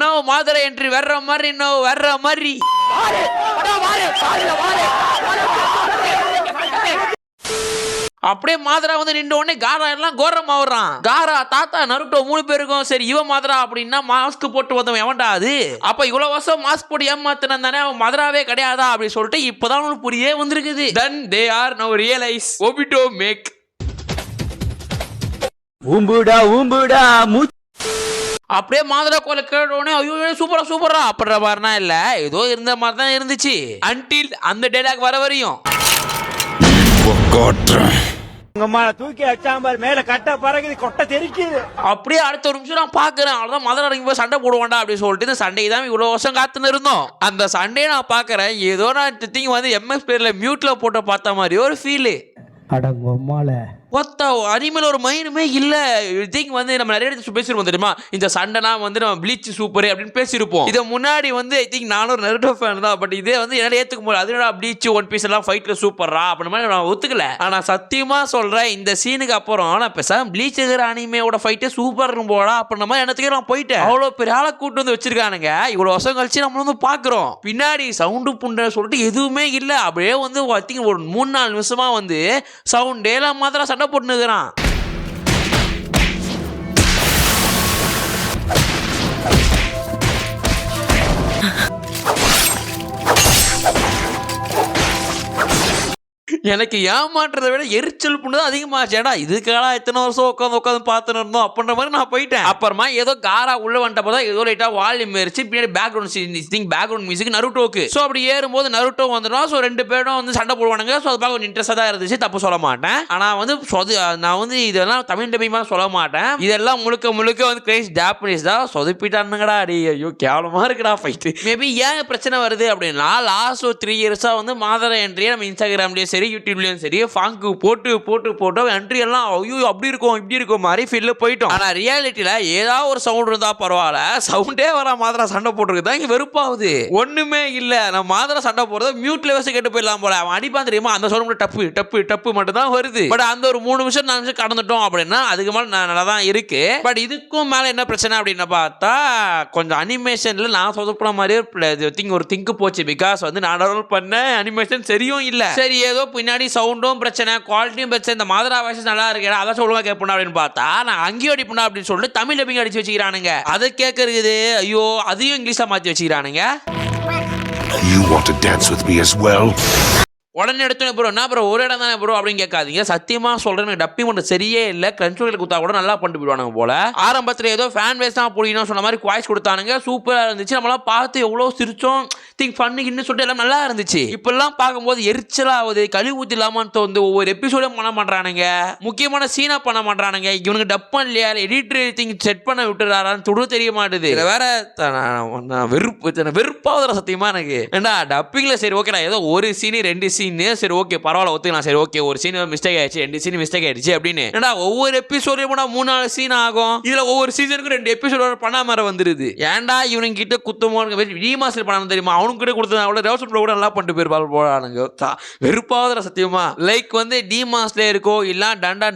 No மாதரை entry வர்ற மாதிரி வர்ற மாதிரி அப்படியே மாதரா வந்து நின்ற உடனே காரா எல்லாம் கோரம் ஆகுறான். காரா தாத்தா நருட்டோ 3 பேருக்கும் சரி இவன் மாதரா அப்படின்னா மாஸ்க் போட்டு வந்தவன் எவன்டா அது? அப்ப இவ்வளவு வருஷம் மாஸ்க் போட்டு ஏமாத்தினான் தானே, அவன் மதராவே கிடையாதா அப்படின்னு சொல்லிட்டு இப்பதான் அவனுக்கு புரியே வந்திருக்குது. Then they are now realize Obito make ஊம்புடா அப்படியே மாதரா கோல கேட்டோடனே ஐயோ சூப்பரா அப்படின்ற மாதிரினா இல்ல, ஏதோ இருந்த மாதிரி தான் இருந்துச்சு. அன்டில் அந்த டேலாக் வர வரையும் தூக்கி அச்சாம்பார் மேல கட்ட பறகுது கொட்டை தெரிக்குது. அப்படியே அடுத்த ஒரு நிமிஷம் நான் பாக்குறேன், அவ்வளவுதான் மதுரை இறங்கி போய் சண்டை போடுவாண்டா அப்படின்னு சொல்லிட்டு இந்த சண்டைக்கு தான் இவ்வளவு வருஷம் காத்துன்னு இருந்தோம். அந்த சண்டையை நான் பாக்குறேன், ஏதோ நான் திங்க வந்து எம்எஸ் பேர்ல மியூட்ல போட்டு பார்த்த மாதிரி ஒரு ஃபீலு. அடங்கம்மால அனிமல் ஒரு மைனுமே இல்ல. திங்க் வந்து நம்ம நிறைய பேசிருப்போம் தெரியுமா, இந்த சண்டைனா வந்து நம்ம ப்ளீச் சூப்பர் அப்படின்னு பேசியிருப்போம். இதை முன்னாடி வந்து ஐ திங்க் நானும் ஒரு நருட்டோ ஃபேன் தான், பட் இதே வந்து என்னால ஏத்துக்க முடியாது. அதனால ப்ளீச் ஒன் பீஸ் எல்லாம் ஃபைட்ல சூப்பரா அப்படி மாதிரி நான் ஒத்துக்கல. ஆனா சத்தியமா சொல்றேன், இந்த சீனுக்கு அப்புறம் நான் பேசாம ப்ளீச் இருக்கிற அனிமையோட ஃபைட்டே சூப்பர் இருக்கும் போடா அப்படின்ற மாதிரி எனக்கு நான் போயிட்டேன். அவ்வளவு பெரிய ஆளை கூட்டு வந்து வச்சிருக்கானுங்க. இவ்வளவு வருஷம் கழிச்சு நம்ம வந்து பாக்குறோம், பின்னாடி சவுண்டு புண்டை சொல்லிட்டு எதுவுமே இல்ல. அப்படியே வந்து ஐ திங்க் ஒரு 3-4 நிமிஷமா வந்து சவுண்டே எல்லாம் மாத்திரம் சண்டை போட்டுனுக்குறான். எனக்கு ஏமாற்றதை விட எரிச்சல் புண்ணு அதிகமாச்சு. ஏடா இதுக்காக எத்தனை வருஷம் உட்காந்து பார்த்துன்னு இருந்தோம் அப்படின்ற மாதிரி நான் போயிட்டேன். அப்புறமா ஏதோ காரா உள்ள வந்துட்ட போதா ஏதோ லைட்டா வால்யூம் ஏறிச்சு, பின்னாடி பேக்ரவுண்ட் மியூசிக் நருட்டோக்கு. ஸோ அப்படி ஏறும்போது நருட்டோ வந்துடும். ஸோ 2 பேரும் வந்து சண்டை போடுவானுங்க. ஸோ அது பார்க்க கொஞ்சம் இன்ட்ரெஸ்டாக தான் இருந்துச்சு, தப்பு சொல்ல மாட்டேன். ஆனால் வந்து நான் வந்து இதெல்லாம் தமிழ் டப்பிங்காக சொல்ல மாட்டேன். இதெல்லாம் முழுக்க வந்து கிரேஸ் ஜாப்பனீஸ் தான் சொதப்பிட்டானுங்கடா. அடி ஐயோ கேவலமா இருக்குடா ஃபைட்டு. மேபி ஏன் பிரச்சனை வருது அப்படின்னா, லாஸ்ட் ஒரு 3 இயர்ஸா வந்து மாதர என்ட்ரியை நம்ம இன்ஸ்டாகிராம்லயும் சரி யூடியூப்லயும் சரி ஃபாங்கு போட்டு என்ட்ரி எல்லாம் ஐயோ அப்படி இருக்கும் இப்படி இருக்கும் மாதிரி ஃபீல்ல போயிட்டோம். ஆனா ரியாலிட்டியில ஏதாவது ஒரு சவுண்ட் இருந்தா பரவாயில்ல, சவுண்டே வர மாதிரி சண்டை போட்டுருக்குதான் இங்க வெறுப்பாகுது. ஒண்ணுமே இல்ல, நம்ம மாதிரி சண்டை போடுறது மியூட்ல வச்சு கேட்டு போயிடலாம் போல. அவன் அடிப்பான் தெரியுமா, அந்த சவுண்ட் டப்பு மட்டும் தான் வருது. பட் அந்த ஒரு 3 நிமிஷம் 4 நிமிஷம் கடந்துட்டோம் அப்படின்னா அதுக்கு மேல நல்லா தான் இருக்கு. பட் இதுக்கும் மேல என்ன பிரச்சனை அப்படின்னு பார்த்தா, கொஞ்சம் அனிமேஷன்ல நான் சொதப்பின மாதிரி ஒரு திங்க் போச்சு. பிகாஸ் வந்து நான் டவுன்லோட் பண்ண அனிமேஷன் சரியும் இல்ல. சரி ஏதோ பின்னாடி சவுண்டும் பிரச்சனை, குவாலிட்டியும் பிரச்சனை, இந்த மாதரா வாய்ஸ் நல்லா இருக்கு அதான் ஒழுங்கா கேட்பா அப்படின்னு பார்த்தா நான் அங்கேயும் அடிப்பா அப்படின்னு சொல்லிட்டு தமிழ் டப்பிங் அடிச்சு வச்சுக்கிறானுங்க. அதை கேட்கறது ஐயோ அதையும் இங்கிலீஷா மாத்தி வச்சுக்கிறானுங்க. You want to dance with me as well? உடனே எடுத்து ப்ரோ என்ன ப்ரோ ஒரு இடம் தானே ப்ரோ அப்படின்னு கேட்காதீங்க. சத்தியமா சொல்றேன், டப்பிங் மட்டும் சரியே இல்லை. கிரன்ச்சுவல் கொடுத்தா கூட நல்லா பண்ணிட்டு போயிடுவானுங்க போல. ஆரம்பத்தில் ஏதோ ஃபேன் பேஸ் தான் பிடிக்கணும் சொன்ன மாதிரி வாய்ஸ் கொடுத்தானுங்க, சூப்பரா இருந்துச்சு. நம்மளாம் பார்த்து எவ்வளோ சிரிச்சோம், திங்க் ஃபன்னுக்குன்னு சொல்லிட்டு எல்லாம் நல்லா இருந்துச்சு. இப்பெல்லாம் பார்க்கும்போது எரிச்சலாகுது, கழிவு ஊற்றி இல்லாமல் தோந்து ஒவ்வொரு எபிசோடும் பண்ண மாட்டானுங்க, முக்கியமான சீனா பண்ண மாட்டானுங்க. இவனுக்கு டப் பண்ணலையா எடிட்டர் திங் செட் பண்ண விட்டுறாரான்னு துடு தெரிய மாட்டுது. வேற வெறுப்பாவதுல சத்தியமா எனக்கு. ஏண்டா டப்பிங்ல சரி ஓகே ஏதோ ஒரு சீனி 2 சீன் சரி ஓகே பரவாயில்ல ஒத்துக்கலாம். சரி ஓகே ஒரு சீன் மிஸ்டேக் ஆயிடுச்சு, 2 சீன் மிஸ்டேக் ஆயிடுச்சு அப்படின்னு. ஏன்னா ஒவ்வொரு எபிசோடையும் 3-4 சீன் ஆகும். இதுல ஒவ்வொரு சீசனுக்கு 2 எபிசோட பண்ணாம வந்துருது. ஏன்டா இவனுக்கு கிட்ட குத்தமோ ரீமாஸ்டர் பண்ணாம தெரியுமா, அவனுக்கு கிட்ட கொடுத்தா அவ்வளவு ரேவசன் கூட நல்லா பண்ணிட்டு போயிருப்பாள் போறானுங்க. வெறுப்பாவதுல சத்தியமா. லைக் வந்து டிமாஸ்ல இருக்கோ இல்ல டண்டா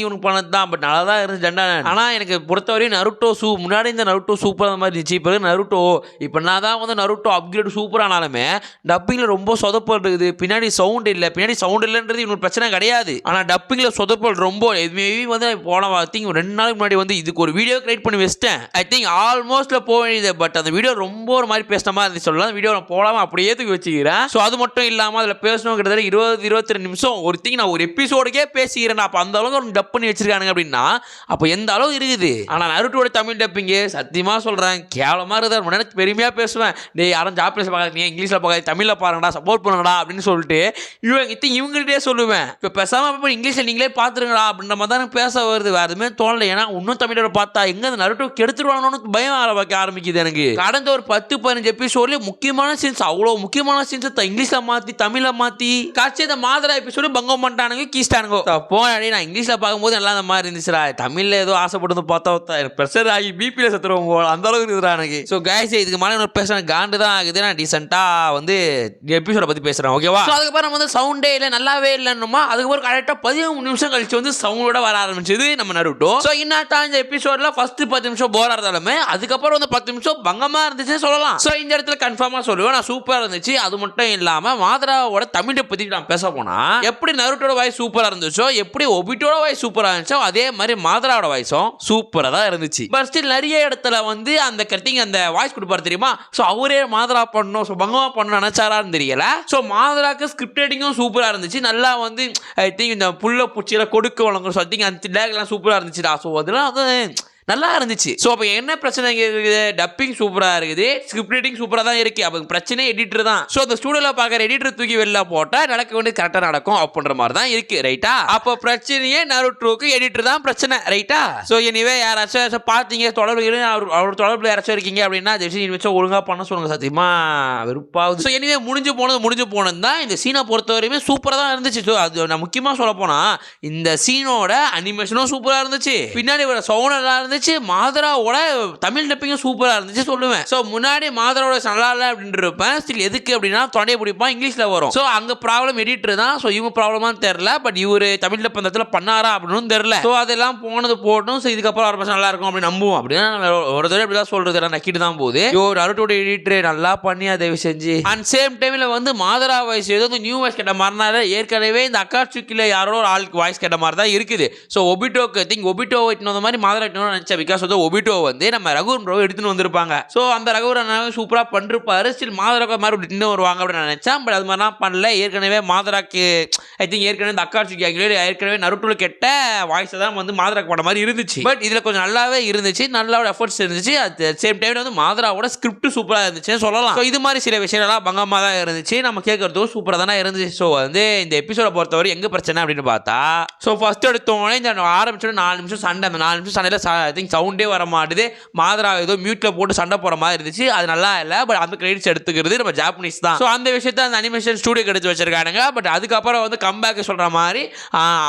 இவனுக்கு பண்ணது தான். பட் நல்லா தான் இருந்துச்சு டண்டா. ஆனா எனக்கு பொறுத்தவரையும் நருட்டோ முன்னாடி இந்த நருட்டோ சூப்பரா மாதிரி இருந்துச்சு. இப்போ நருட்டோ இப்போ நான் தான் வந்து நருட்டோ அப்கிரேட் சூப்பரானாலுமே டப்பிங்ல ரொம்ப சொதப்பல் இருக்குது. பின்னாடி சவுண்ட் இல்ல, பின்னாடி சவுண்ட் இல்லன்றது இன்னொரு பிரச்சனை கிடையாது. ஆனா டப்பிங்ல சொதப்பல் ரொம்ப மேபி வந்து போன திங்க் 2 நாளுக்கு முன்னாடி வந்து இதுக்கு ஒரு வீடியோ கிரியேட் பண்ணி வச்சிட்டேன். ஐ திங்க் ஆல்மோஸ்ட்ல போக வேண்டியது. பட் அந்த வீடியோ ரொம்ப ஒரு மாதிரி பேசின மாதிரி இருந்துச்சு. சொல்லலாம் வீடியோ நான் போடாம அப்படியே தூக்கி வச்சுக்கிறேன். ஸோ அது மட்டும் இல்லாம அதில் பேசணும் கிட்டத்தட்ட 20-22 நிமிஷம் ஒரு திங் நான் ஒரு எபிசோடுக்கே பேசிக்கிறேன். அப்போ அந்த அளவுக்கு ஒரு டப் பண்ணி வச்சிருக்கானுங்க அப்படின்னா அப்போ எந்த அளவு இருக்குது. ஆனால் நருட்டோட தமிழ் டப்பிங்கு சத்தியமா சொல்றேன் கேவலமா இருக்குது. முன்னாடி பெருமையா பேசுவேன், டேய் யாரும் ஜாப்பனீஸ் பார்க்காதீங்க, இங்கிலீஷ்ல பார்க்காதீங்க, தமிழ்ல பாருங்கடா, சப்போர்ட் பண்ணுங்கடா அப்படின்னு சொல்லிட்டு இவங்ககிட்டே சொல்லுவேன். இப்போ பேசாம இங்கிலீஷ்ல நீங்களே பாத்துருங்களா அப்படின்ற மாதிரி தான் பேச வருது. வேற எதுவுமே தோணல. ஏன்னா இன்னும் தமிழோட பார்த்தா எங்க நருட்டோ கெடுத்துருவானு பயம் வைக்க ஆரம்பிக்குது எனக்கு. கடந்த ஒரு 10-15 எபிசோட்ல முக்கியமான முக்கியமான சீன்ஸ் அவ்வளோ முக்கியமான சீன்ஸ் இங்கிலீஷ்ல மாத்தி தமிழ்ல மாத்தி காட்சி இந்த மாதரா எபிசோடு பங்கம் பண்ணிட்டானுங்க கீஸ்டானுங்க. போனே நான் இங்கிலீஷ்ல பார்க்கும்போது நல்லா அந்த மாதிரி இருந்துச்சுடா. தமிழ்ல ஏதோ ஆசைப்பட்டு பார்த்தா ப்ரெஷர் ஆகி பிபியில் செத்துருவோம் போல அந்த அளவுக்கு இருக்குறா எனக்கு. ஸோ கைஸ் இதுக்கு மேலே ஒரு பேசுறேன் காண்டு தான் ஆகுது. நான் டீசெண்டா வந்து எபிசோட பத்தி பேசுறேன் ஓகேவா. அதுக்கப்புறம் வந்து சவுண்டே இல்லை நல்லாவே இல்லைன்னுமா. அதுக்கப்புறம் கரெக்டாக 13 நிமிஷம் கழிச்சு வந்து சவுண்டோட வர ஆரம்பிச்சது நம்ம நருட்டோ. ஸோ இன்னும் இந்த எபிசோட்ல ஃபர்ஸ்ட் 10 நிமிஷம் போரா இருந்தாலுமே அதுக்கப்புறம் வந்து 10 நிமிஷம் பங்கமா இருந்துச்சு சொல்லலாம். ஸோ இந்த இடத்துல கன்ஃபார்மா சொல்லுவேன் நான் சூப்பரா இருந்துச்சு. அது மட்டும் இல்லாம மாதராவோட தமிழை பத்தி நான் பேச போனா எப்படி நருட்டோட வாய்ஸ் சூப்பரா இருந்துச்சோ எப்படி ஒபிட்டோட வாய்ஸ் சூப்பரா இருந்துச்சோ அதே மாதிரி மாதராவோட வாய்ஸும் சூப்பரா தான் இருந்துச்சு. பட் ஸ்டில் நிறைய இடத்துல வந்து அந்த கட்டிங் அந்த வாய்ஸ் கொடுப்பாரு தெரியுமா. ஸோ அவரே மாதரா பண்ணணும் ஸோ பங்கமா பண்ணணும் நினைச்சாரான்னு தெரியல. ஸோ மாதராக்கு ஸ்கிரிப்ட் ரைட்டிங்கும் சூப்பரா இருந்துச்சு. நல்லா வந்து ஐ திங்க் இந்த புள்ள பூச்சியில கொடுக்க வழங்கும் ஸோ அந்த டேக்லாம் சூப்பரா இருந்துச்சுடா. ஸோ அதெல்லாம் வந்து நல்லா இருந்துச்சு. ஸோ அப்போ என்ன பிரச்சனை இருக்குது டப்பிங் சூப்பராக இருக்குது ஸ்கிரிப்ட் ரைட்டிங் சூப்பராக தான் இருக்குது. அப்போ பிரச்சனை எடிட்டர் தான். ஸோ அந்த ஸ்டூடியோவில் பார்க்குற எடிட்டர் தூக்கி வெளில போட்டால் நடக்க வேண்டியது கரெக்டாக நடக்கும் அப்படின்ற மாதிரி தான் இருக்குது ரைட்டா. அப்போ பிரச்சனையே நருட்டோக்கு எடிட்டர் தான் பிரச்சனை ரைட்டா. ஸோ எனிவே யாராச்சும் பார்த்தீங்க தொடர்பு அவர் தொடர்பில் யாராச்சும் இருக்கீங்க அப்படின்னா வச்சு ஒழுங்காக பண்ண சொல்லுங்க சத்தியமா வெறுப்பாகுது. ஸோ எனிவே முடிஞ்சு போனது தான் இந்த சீனை பொறுத்த வரையுமே சூப்பராக தான் இருந்துச்சு. ஸோ அது நான் முக்கியமாக சொல்ல போனால் இந்த சீனோட அனிமேஷனும் சூப்பராக இருந்துச்சு. பின்னாடி வர சவுண்ட் நல்லா இருந்துச்சு. மாதராவோட தமிழ் டப்பிங்கும் சூப்பரா இருந்துச்சு சொல்லுவேன். சோ முன்னாடி மாதராவோட நல்லா இல்ல அப்படின்னு இருப்பேன். ஸ்டில் எதுக்கு அப்படின்னா தொண்டையை பிடிப்பான் இங்கிலீஷ்ல வரும். சோ அங்க ப்ராப்ளம் எடிட்டர் தான். சோ இவங்க ப்ராப்ளமான்னு தெரியல. பட் இவரு தமிழ் டப் அந்த இடத்துல பண்ணாரா அப்படின்னு தெரியல. சோ அதெல்லாம் போனது போட்டும். சோ இதுக்கப்புறம் ஒரு நல்லா இருக்கும் அப்படின்னு நம்புவோம். அப்படின்னா ஒரு தடவை இப்படிதான் சொல்றது நக்கிட்டு தான் போகுது. நருட்டோட எடிட்டர் நல்லா பண்ணி அதை செஞ்சு அண்ட் சேம் டைம்ல வந்து மாதரா வாய்ஸ் ஏதோ நியூ வாய்ஸ் கேட்ட மாதிரினால ஏற்கனவே இந்த அக்காட்சுக்கில யாரோ ஒரு ஆளுக்கு வாய்ஸ் கேட்ட மாதிரி தான் இருக்குது. சோ ஒபிட்டோக்கு திங்க் ஒபிட்டோ இந்த மாதிரி மாதரா நினைச்சேன். பிகாஸ் வந்து ஒபிட்டோ வந்து நம்ம ரகுவரன் ப்ரோ எடுத்துன்னு வந்திருப்பாங்க. ஸோ அந்த ரகுவரன் சூப்பராக பண்ணிருப்பாரு. ஸ்டில் மாதராக்கு மாதிரி இன்னும் வருவாங்க அப்படின்னு நினைச்சேன். பட் அது மாதிரிலாம் பண்ணல. ஏற்கனவே மாதராக்கு ஐ திங்க் ஏற்கனவே இந்த அக்காட்சி ஏற்கனவே நருட்டோல கெட்ட வாய்ஸ் தான் வந்து மாதராக்கு பண்ண மாதிரி இருந்துச்சு. பட் இதில் கொஞ்சம் நல்லாவே இருந்துச்சு. நல்லாவோட எஃபர்ட்ஸ் இருந்துச்சு. அட் சேம் டைம் வந்து மாதராவோட ஸ்கிரிப்ட் சூப்பராக இருந்துச்சுன்னு சொல்லலாம். ஸோ இது மாதிரி சில விஷயங்கள்லாம் பங்கமாக தான் இருந்துச்சு. நம்ம கேட்கறதும் சூப்பராக தானே இருந்துச்சு. ஸோ வந்து இந்த எபிசோட பொறுத்தவரை எங்கே பிரச்சனை அப்படின்னு பார்த்தா ஸோ ஃபர்ஸ்ட் எடுத்தோடனே இந்த ஆரம்பிச்சோட 4 நிமிஷம் சண்டை. அந்த 4 நிமிஷம் சண்டையில் சவுண்டே வர மாட்டுது. மாதரா ஏதோ மியூட்ல போட்டு சண்டை போற மாதிரி இருந்துச்சு. அது நல்லா இல்ல. பட் அந்த கிரெடிட்ஸ் எடுத்துக்கிறது நம்ம ஜாப்பனீஸ் தான். ஸோ அந்த விஷயத்தை அந்த அனிமேஷன் ஸ்டூடியோ எடுத்து வச்சிருக்கானுங்க. பட் அதுக்கப்புறம் வந்து கம்பேக் சொல்ற மாதிரி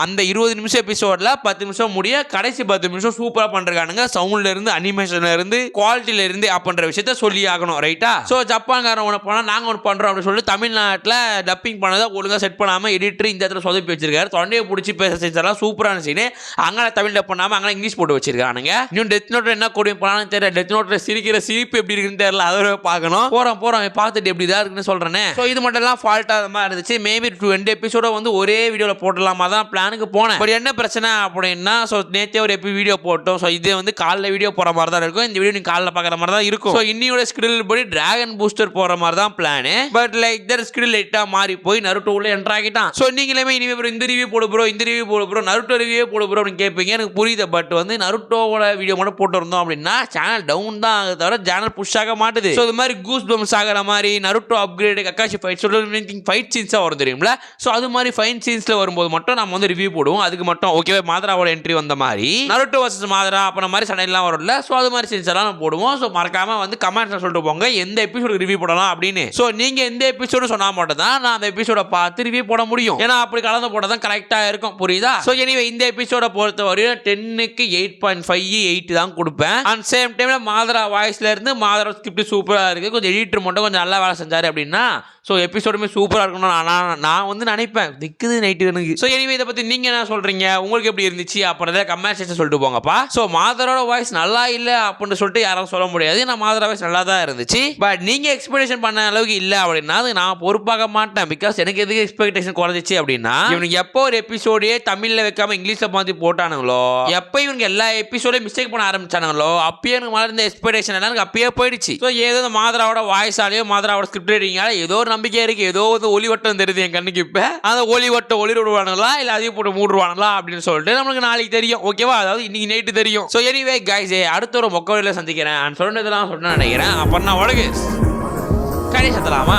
அந்த 20 நிமிஷம் எபிசோட்ல 10 நிமிஷம் முடிய கடைசி 10 நிமிஷம் சூப்பரா பண்றானுங்க. சவுண்ட்ல இருந்து அனிமேஷன்ல இருந்து குவாலிட்டியில இருந்து அப்படின்ற விஷயத்த சொல்லி ஆகணும் ரைட்டா. ஸோ ஜப்பான்காரன் ஒன்று போனா நாங்க ஒன்று பண்றோம் அப்படின்னு சொல்லி தமிழ்நாட்டில் டப்பிங் பண்ணதை ஒழுங்கா செட் பண்ணாம எடிட்டர் இந்த இடத்துல சொதப்பி வச்சிருக்காரு. தொண்டையை பிடிச்சி பேச செஞ்செல்லாம் சூப்பரான சீனு. அங்கே தமிழ் டப் பண்ணாம அங்கே இங்கிலீஷ் போட்டு வச்சிருக்கானுங்க. இன்னும் டெத் நோட் என்ன கூடிய போனாலும் தெரியல. டெத் நோட்ல சிரிக்கிற சிரிப்பு எப்படி இருக்குன்னு தெரியல. அதை பார்க்கணும். போறோம் பார்த்துட்டு எப்படி தான் இருக்குன்னு சொல்றேன். ஸோ இது மட்டும் எல்லாம் ஃபால்ட்டா மாதிரி இருந்துச்சு. மேபி 2 எபிசோட வந்து ஒரே வீடியோல போடலாமா தான் பிளானுக்கு போனேன். பட் என்ன பிரச்சனை அப்படின்னா ஸோ நேற்றே ஒரு வீடியோ போட்டோம். ஸோ இது வந்து காலைல வீடியோ போற மாதிரி தான் இருக்கும். இந்த வீடியோ நீங்க காலைல பார்க்குற மாதிரி தான் இருக்கும். ஸோ இன்னியோட ஸ்கிரில் படி டிராகன் பூஸ்டர் போற மாதிரி தான் plan. But like that Skrill லைட்டா மாறி போய் நருட்டோ உள்ள என்டர் ஆகிட்டான். ஸோ நீங்களுமே இனிமே இந்த ரிவ்யூ போடு ப்ரோ நருட்டோ ரிவ்யூ போடு ப்ரோ அப்படின்னு கேட்பீங்க. எனக்கு புரியுது. பட் வந்து நருட்டோவோட வீடியோ மட்டும் போட்டு இருந்தோம் அப்படின்னா சேனல் டவுன் தான் ஆகுது தவிர சேனல் புஷ் ஆக மாட்டுது. ஸோ இது மாதிரி கூஸ் பம்ஸ் ஆகிற மாதிரி Naruto upgrade Kakashi fight fight சீன்ஸாக வரும் தெரியுங்களா. ஸோ அது மாதிரி ஃபைட் சீன்ஸில் வரும்போது மட்டும் நம்ம வந்து ரிவ்யூ போடுவோம். அதுக்கு மட்டும் ஓகேவா மாதராவோட என்ட்ரி வந்த மாதிரி நருட்டோ வர்சஸ் மாதரா அப்புறம் மாதிரி சண்டைலாம் வரும்ல. ஸோ அது மாதிரி சீன்ஸ் எல்லாம் நம்ம போடுவோம். ஸோ மறக்காம வந்து கமெண்ட்ஸில் சொல்லிட்டு போங்க எந்த எபிசோடு ரிவ்யூ போடலாம் அப்படின்னு. ஸோ நீங்கள் எந்த எபிசோடு சொன்னால் மட்டும் தான் நான் அந்த எபிசோட பார்த்து ரிவ்யூ போட முடியும். ஏன்னா அப்படி கலந்து போட தான் கரெக்டாக இருக்கும். புரியுதா. ஸோ எனிவே இந்த எபிசோட பொறுத்த வரையும் 10க்கு 8.5 8 தான் கொடுப்பேன். அண்ட் சேம் டைம்ல மாதரா வாய்ஸ்ல இருந்து மாதரா ஸ்கிரிப்ட் சூப்பரா இருக்கு. கொஞ்சம் எடிட்டர் மட்டும் கொஞ்சம் நல்லா வேலை செஞ்சாரு அப்படின்னா ஸோ எபிசோடுமே சூப்பராக இருக்கணும் நான் வந்து நினைப்பேன். திக்குது நைட்டு எனக்கு. ஸோ எனிவே இதை பற்றி நீங்கள் என்ன சொல்கிறீங்க உங்களுக்கு எப்படி இருந்துச்சு அப்படின்றத கமெண்ட் செக்ஷன் சொல்லிட்டு போங்கப்பா. ஸோ மாதரோட வாய்ஸ் நல்லா இல்லை அப்படின்னு சொல்லிட்டு யாரும் சொல்ல முடியாது. நான் மாதரா வாய்ஸ் நல்லா தான் இருந்துச்சு. பட் நீங்கள் எக்ஸ்பெக்டேஷன் பண்ண அளவுக்கு இல்லை அப்படின்னா அது நான் பொறுப்பாக மாட்டேன். பிகாஸ் எனக்கு எதுக்கு எக்ஸ்பெக்டேஷன் குறைஞ்சிச்சு அப்படின்னா இவனுக்கு எப்போ ஒரு எபிசோடே தமிழில் வைக்காம இங்கிலீஷில் மாற்றி போட்டானுங்களோ எப்போ இவங்க எல்லா எபிசோடையும் மிஸ்டேக் பண்ண ஆரம்பிச்சானுங்களோ அப்பயே எனக்கு மேலே இருந்த எக்ஸ்பெக்டேஷன் எல்லாம் எனக்கு அப்பயே போயிடுச்சு. ஸோ ஏதோ இந்த மாதராவோட வாய்ஸாலேயோ மாதராவோட ஸ்கிரிப்ட் ரைட்டிங்கால ஏதோ நம்பிக்கை இருக்கு. ஏதோ வந்து ஒளிவட்டம் தெரியுது என் கண்ணுக்கு. இப்ப அந்த ஒளிவட்டம் ஒளி விடுவானுங்களா இல்ல அதையும் போட்டு மூடுவானுங்களா அப்படின்னு சொல்லிட்டு நம்மளுக்கு நாளைக்கு தெரியும். ஓகேவா. அதாவது இன்னைக்கு நைட்டு தெரியும். ஸோ எனிவே கைஸ் அடுத்த ஒரு மொக்க வீடியோல சந்திக்கிறேன். சொன்னதெல்லாம் சொன்ன நினைக்கிறேன். அப்ப நான் உலக கணேசத்தலாமா